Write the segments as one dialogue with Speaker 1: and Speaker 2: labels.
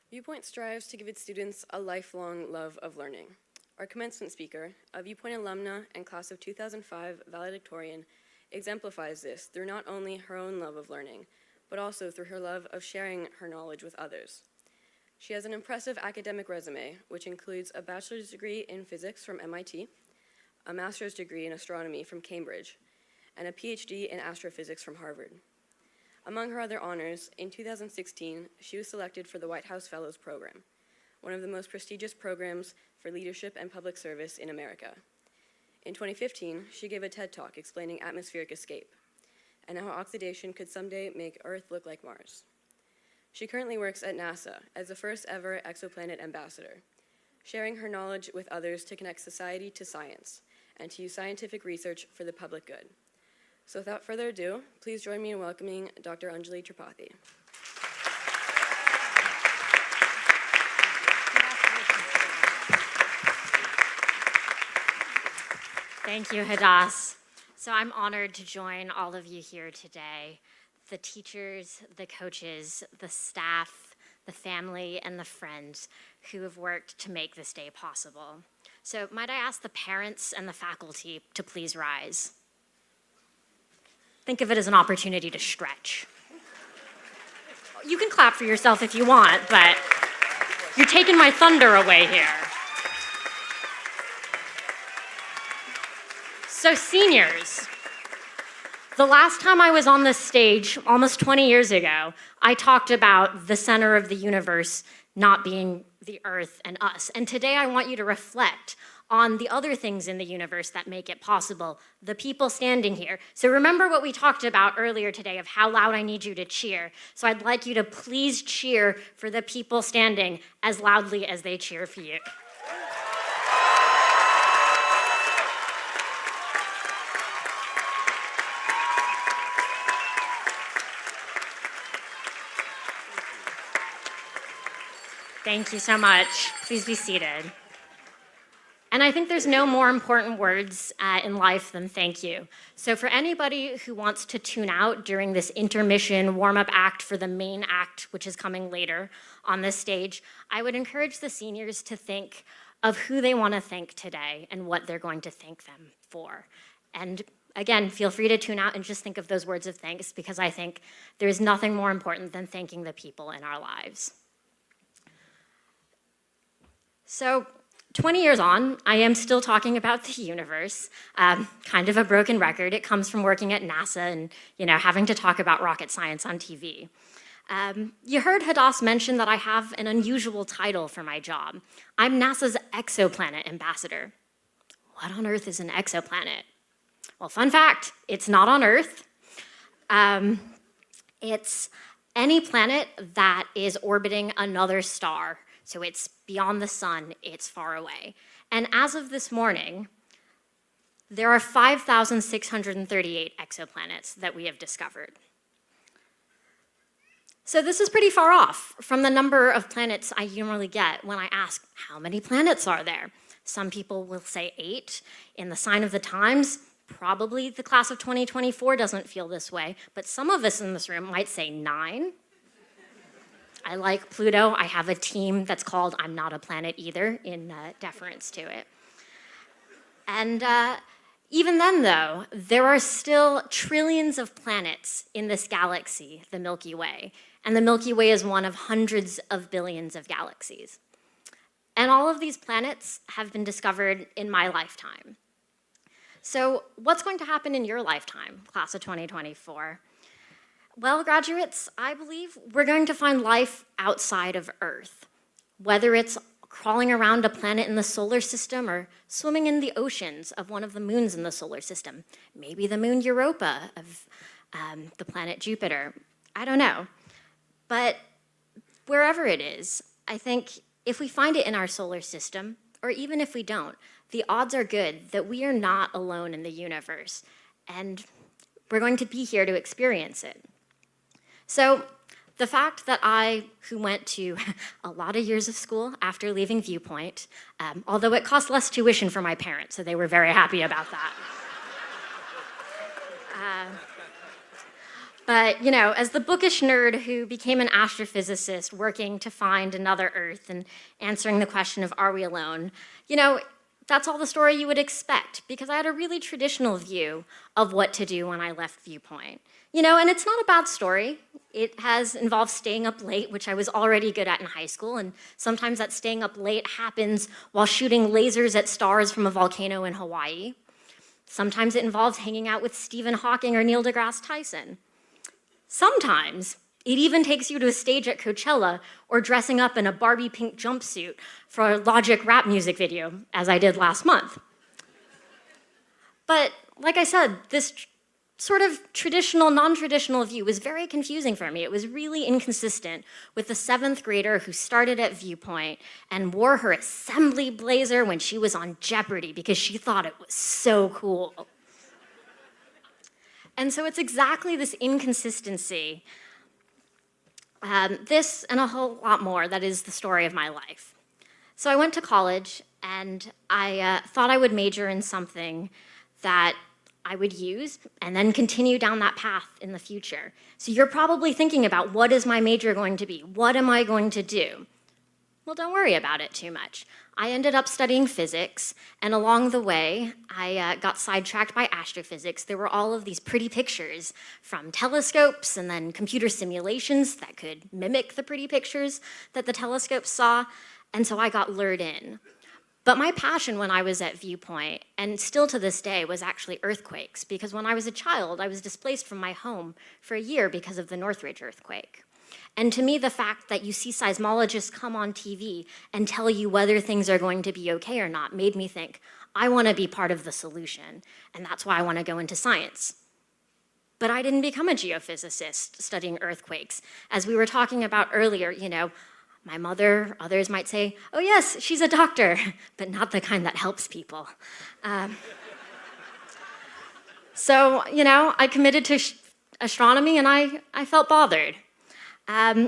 Speaker 1: Viewpoint strives to give its students a lifelong love of learning. Our commencement speaker, a Viewpoint alumna and class of 2005 valedictorian, exemplifies this through not only her own love of learning, but also through her love of sharing her knowledge with others. She has an impressive academic resume, which includes a bachelor's degree in physics from MIT, a master's degree in astronomy from Cambridge, and a PhD in astrophysics from Harvard. Among her other honors, in 2016, she was selected for the White House Fellows Program, one of the most prestigious programs for leadership and public service in America. In 2015, she gave a TED Talk explaining atmospheric escape and how oxidation could someday make Earth look like Mars. She currently works at NASA as the first ever exoplanet ambassador, sharing her knowledge with others to connect society to science and to use scientific research for the public good. So without further ado, please join me in welcoming Dr. Anjali Tripathi.
Speaker 2: Thank you, Hadass. So I'm honored to join all of you here today, the teachers, the coaches, the staff, the family, and the friends who have worked to make this day possible. So might I ask the parents and the faculty to please rise? Think of it as an opportunity to stretch. You can clap for yourself if you want, but you're taking my thunder away here. So seniors, the last time I was on this stage, almost 20 years ago, I talked about the center of the universe not being the Earth and us. And today I want you to reflect on the other things in the universe that make it possible, the people standing here. So remember what we talked about earlier today of how loud I need you to cheer. So I'd like you to please cheer for the people standing as loudly as they cheer for you. Thank you so much. Please be seated. And I think there's no more important words in life than thank you. So for anybody who wants to tune out during this intermission warm-up act for the main act, which is coming later on this stage, I would encourage the seniors to think of who they want to thank today and what they're going to thank them for. And again, feel free to tune out and just think of those words of thanks, because I think there's nothing more important than thanking the people in our lives. So 20 years on, I am still talking about the universe, kind of a broken record. It comes from working at NASA and having to talk about rocket science on TV. You heard Hadass mention that I have an unusual title for my job. I'm NASA's exoplanet ambassador. What on earth is an exoplanet? Well, fun fact, it's not on Earth. It's any planet that is orbiting another star. So it's beyond the sun, it's far away. And as of this morning, there are 5,638 exoplanets that we have discovered. So this is pretty far off from the number of planets I usually get when I ask, how many planets are there? Some people will say 8. In the sign of the times, probably the class of 2024 doesn't feel this way, but some of us in this room might say 9. I like Pluto. I have a team that's called I'm Not a Planet Either in deference to it. And even then, though, there are still trillions of planets in this galaxy, the Milky Way. And the Milky Way is one of hundreds of billions of galaxies. And all of these planets have been discovered in my lifetime. So what's going to happen in your lifetime, class of 2024? Well, graduates, I believe we're going to find life outside of Earth, whether it's crawling around a planet in the solar system or swimming in the oceans of one of the moons in the solar system, maybe the moon Europa of the planet Jupiter. I don't know. But wherever it is, I think if we find it in our solar system, or even if we don't, the odds are good that we are not alone in the universe, and we're going to be here to experience it. So the fact that I, who went to a lot of years of school after leaving Viewpoint, although it cost less tuition for my parents, so they were very happy about that. But, as the bookish nerd who became an astrophysicist working to find another Earth and answering the question of are we alone, that's all the story you would expect, because I had a really traditional view of what to do when I left Viewpoint. And it's not a bad story. It has involved staying up late, which I was already good at in high school, and sometimes that staying up late happens while shooting lasers at stars from a volcano in Hawaii. Sometimes it involves hanging out with Stephen Hawking or Neil deGrasse Tyson. Sometimes it even takes you to a stage at Coachella or dressing up in a Barbie pink jumpsuit for a Logic rap music video, as I did last month. But like I said, this sort of traditional, non-traditional view was very confusing for me. It was really inconsistent with the 7th grader who started at Viewpoint and wore her assembly blazer when she was on Jeopardy because she thought it was so cool. And so it's exactly this inconsistency, this and a whole lot more, that is the story of my life. So I went to college, and I thought I would major in something that I would use and then continue down that path in the future. So you're probably thinking about, what is my major going to be? What am I going to do? Well, don't worry about it too much. I ended up studying physics, and along the way, I got sidetracked by astrophysics. There were all of these pretty pictures from telescopes and then computer simulations that could mimic the pretty pictures that the telescopes saw, and so I got lured in. But my passion when I was at Viewpoint, and still to this day, was actually earthquakes, because when I was a child, I was displaced from my home for a year because of the Northridge earthquake. And to me, the fact that you see seismologists come on TV and tell you whether things are going to be okay or not made me think, I want to be part of the solution, and that's why I want to go into science. But I didn't become a geophysicist studying earthquakes. As we were talking about earlier, my mother, others might say, oh yes, she's a doctor, but not the kind that helps people. So, I committed to astronomy, and I felt bothered.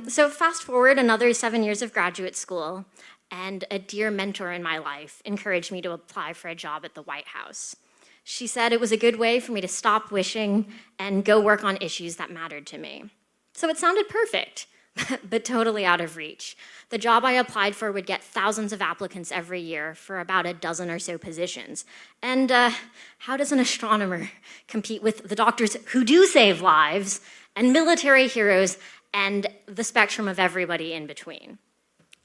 Speaker 2: So fast forward another 7 years of graduate school, and a dear mentor in my life encouraged me to apply for a job at the White House. She said it was a good way for me to stop wishing and go work on issues that mattered to me. So it sounded perfect, but totally out of reach. The job I applied for would get thousands of applicants every year for about a dozen or so positions. And how does an astronomer compete with the doctors who do save lives and military heroes and the spectrum of everybody in between?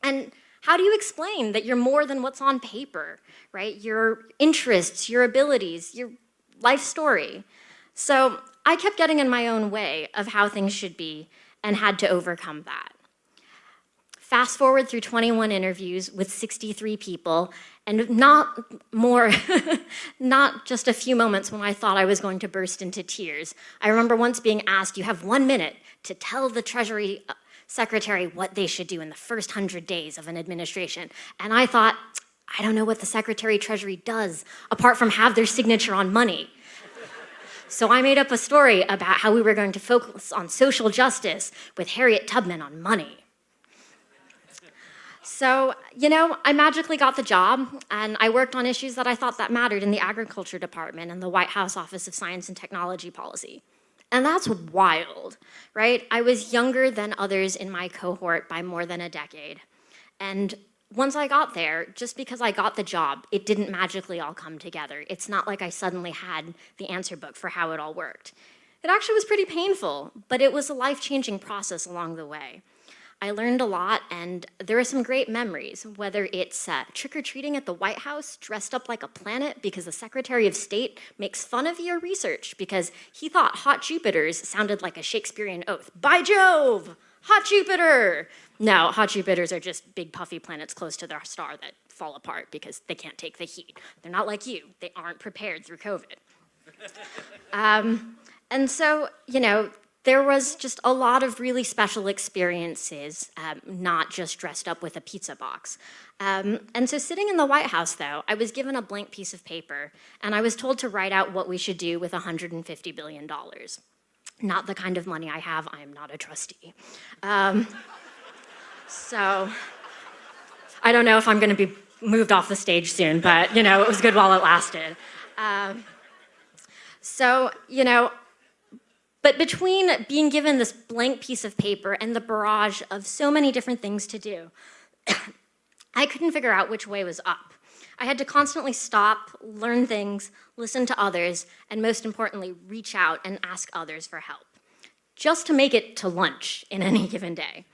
Speaker 2: And how do you explain that you're more than what's on paper, right? Your interests, your abilities, your life story. So I kept getting in my own way of how things should be and had to overcome that. Fast forward through 21 interviews with 63 people, and not just a few moments when I thought I was going to burst into tears. I remember once being asked, you have 1 minute to tell the Treasury Secretary what they should do in the first 100 days of an administration. And I thought, I don't know what the Secretary of Treasury does, apart from have their signature on money. So I made up a story about how we were going to focus on social justice with Harriet Tubman on money. So, I magically got the job, and I worked on issues that I thought that mattered in the Agriculture Department and the White House Office of Science and Technology Policy. And that's wild, right? I was younger than others in my cohort by more than a decade. And once I got there, just because I got the job, it didn't magically all come together. It's not like I suddenly had the answer book for how it all worked. It actually was pretty painful, but it was a life-changing process along the way. I learned a lot, and there are some great memories, whether it's trick-or-treating at the White House, dressed up like a planet because the Secretary of State makes fun of your research because he thought hot Jupiters sounded like a Shakespearean oath. By Jove, hot Jupiter! No, hot Jupiters are just big puffy planets close to their star that fall apart because they can't take the heat. They're not like you. They aren't prepared through COVID. And so, there was just a lot of really special experiences, not just dressed up with a pizza box. And so sitting in the White House, though, I was given a blank piece of paper, and I was told to write out what we should do with $150 billion. Not the kind of money I have. I am not a trustee. So I don't know if I'm going to be moved off the stage soon, but, it was good while it lasted. So, But between being given this blank piece of paper and the barrage of so many different things to do, I couldn't figure out which way was up. I had to constantly stop, learn things, listen to others, and most importantly, reach out and ask others for help, just to make it to lunch in any given day.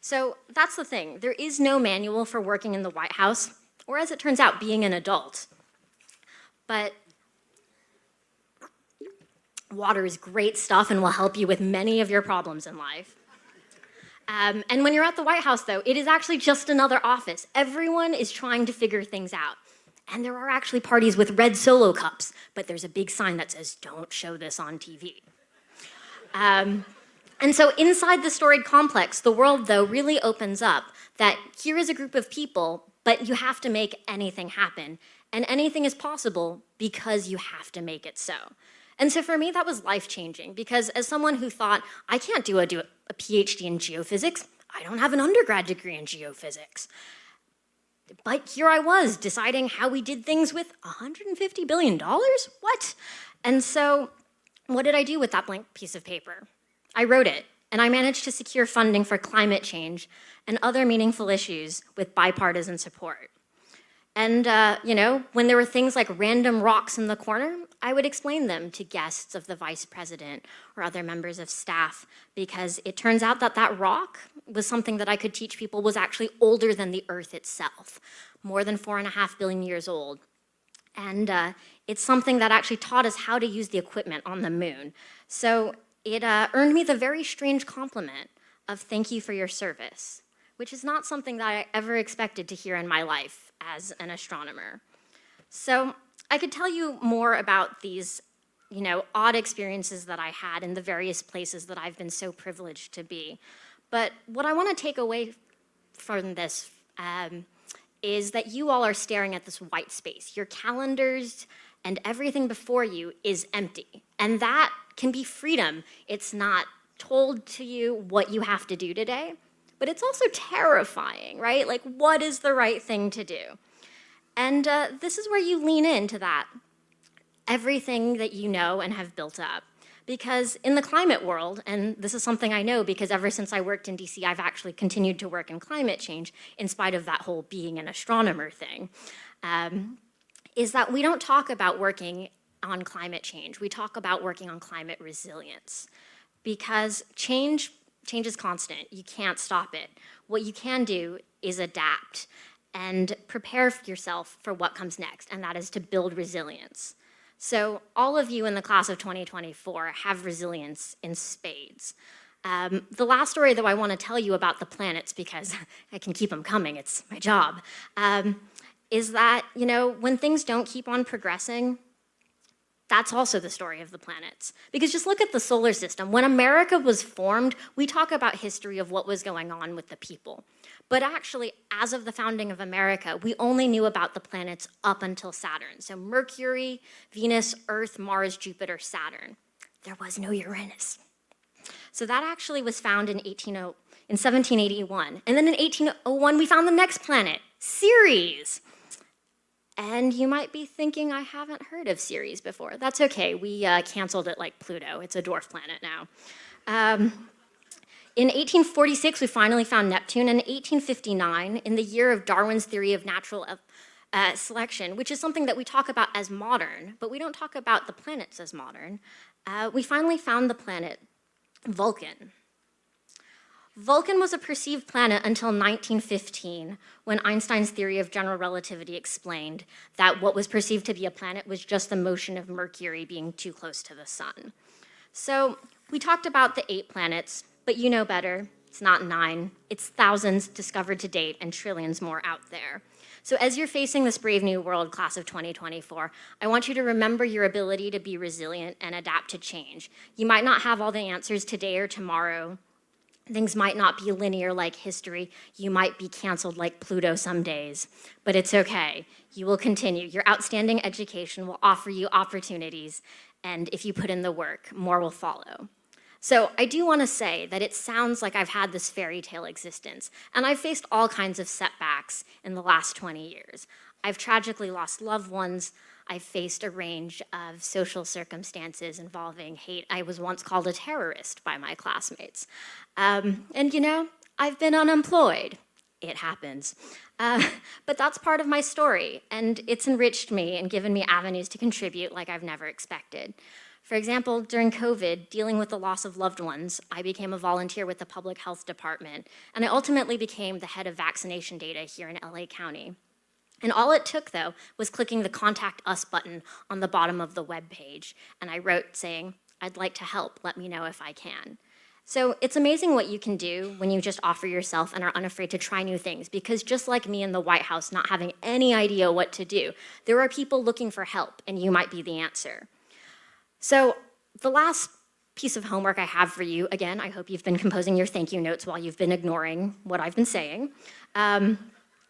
Speaker 2: So that's the thing. There is no manual for working in the White House, or as it turns out, being an adult. But water is great stuff and will help you with many of your problems in life. And when you're at the White House, though, it is actually just another office. Everyone is trying to figure things out. And there are actually parties with red Solo cups, but there's a big sign that says, "Don't show this on TV." And so inside the storied complex, the world, though, really opens up that here is a group of people, but you have to make anything happen. And anything is possible because you have to make it so. And so for me, that was life-changing, because as someone who thought, I can't do a PhD in geophysics, I don't have an undergrad degree in geophysics. But here I was, deciding how we did things with $150 billion? What? And so what did I do with that blank piece of paper? I wrote it, and I managed to secure funding for climate change and other meaningful issues with bipartisan support. And, when there were things like random rocks in the corner, I would explain them to guests of the vice president or other members of staff, because it turns out that that rock was something that I could teach people was actually older than the Earth itself, more than 4.5 billion years old. And it's something that actually taught us how to use the equipment on the moon. So it earned me the very strange compliment of "thank you for your service," which is not something that I ever expected to hear in my life as an astronomer. So I could tell you more about these, odd experiences that I had in the various places that I've been so privileged to be. But what I want to take away from this is that you all are staring at this white space. Your calendars and everything before you is empty. And that can be freedom. It's not told to you what you have to do today, but it's also terrifying, right? Like, what is the right thing to do? And this is where you lean into that, everything that you know and have built up. Because in the climate world, and this is something I know because ever since I worked in DC, I've actually continued to work in climate change in spite of that whole being an astronomer thing, is that we don't talk about working on climate change. We talk about working on climate resilience, because change is constant. You can't stop it. What you can do is adapt and prepare yourself for what comes next, and that is to build resilience. So all of you in the class of 2024 have resilience in spades. The last story, though, I want to tell you about the planets, because I can keep them coming, it's my job, is that, when things don't keep on progressing, that's also the story of the planets. Because just look at the solar system. When America was formed, we talk about history of what was going on with the people. But actually, as of the founding of America, we only knew about the planets up until Saturn. So Mercury, Venus, Earth, Mars, Jupiter, Saturn. There was no Uranus. So that actually was found in 1781. And then in 1801, we found the next planet, Ceres. And you might be thinking, I haven't heard of Ceres before. That's okay, we canceled it like Pluto. It's a dwarf planet now. In 1846, we finally found Neptune. And in 1859, in the year of Darwin's theory of natural selection, which is something that we talk about as modern, but we don't talk about the planets as modern, we finally found the planet Vulcan. Vulcan was a perceived planet until 1915, when Einstein's theory of general relativity explained that what was perceived to be a planet was just the motion of Mercury being too close to the sun. So we talked about the 8 planets, but you know better. It's not 9. It's thousands discovered to date and trillions more out there. So as you're facing this brave new world, class of 2024, I want you to remember your ability to be resilient and adapt to change. You might not have all the answers today or tomorrow. Things might not be linear like history. You might be canceled like Pluto some days, but it's okay. You will continue. Your outstanding education will offer you opportunities, and if you put in the work, more will follow. So I do want to say that it sounds like I've had this fairy tale existence, and I've faced all kinds of setbacks in the last 20 years. I've tragically lost loved ones. I've faced a range of social circumstances involving hate. I was once called a terrorist by my classmates. And you know, I've been unemployed. It happens. But that's part of my story, and it's enriched me and given me avenues to contribute like I've never expected. For example, during COVID, dealing with the loss of loved ones, I became a volunteer with the public health department, and I ultimately became the head of vaccination data here in LA County. And all it took, though, was clicking the Contact Us button on the bottom of the web page, and I wrote saying, "I'd like to help, let me know if I can." So it's amazing what you can do when you just offer yourself and are unafraid to try new things, because just like me in the White House not having any idea what to do, there are people looking for help, and you might be the answer. So the last piece of homework I have for you, again, I hope you've been composing your thank you notes while you've been ignoring what I've been saying,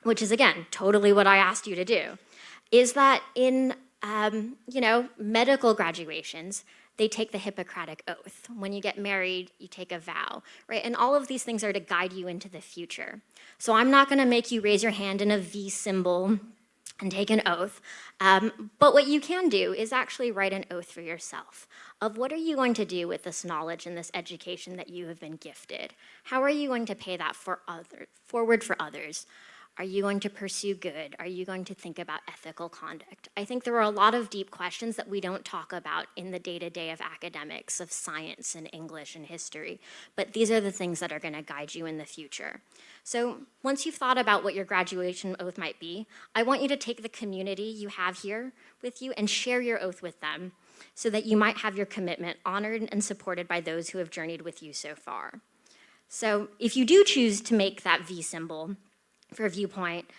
Speaker 2: which is, again, totally what I asked you to do, is that in medical graduations, they take the Hippocratic Oath. When you get married, you take a vow, right? And all of these things are to guide you into the future. So I'm not gonna make you raise your hand in a V symbol and take an oath, but what you can do is actually write an oath for yourself of what are you going to do with this knowledge and this education that you have been gifted? How are you going to pay that forward for others? Are you going to pursue good? Are you going to think about ethical conduct? I think there are a lot of deep questions that we don't talk about in the day-to-day of academics, of science and English and history, but these are the things that are going to guide you in the future. So once you've thought about what your graduation oath might be, I want you to take the community you have here with you and share your oath with them so that you might have your commitment honored and supported by those who have journeyed with you so far. So if you do choose to make that V symbol for Viewpoint,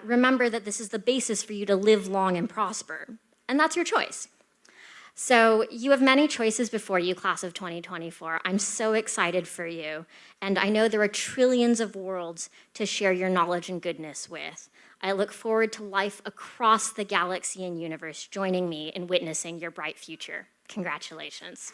Speaker 2: remember that this is the basis for you to live long and prosper, and that's your choice. So you have many choices before you, class of 2024. I'm so excited for you, and I know there are trillions of worlds to share your knowledge and goodness with. I look forward to life across the galaxy and universe joining me in witnessing your bright future. Congratulations.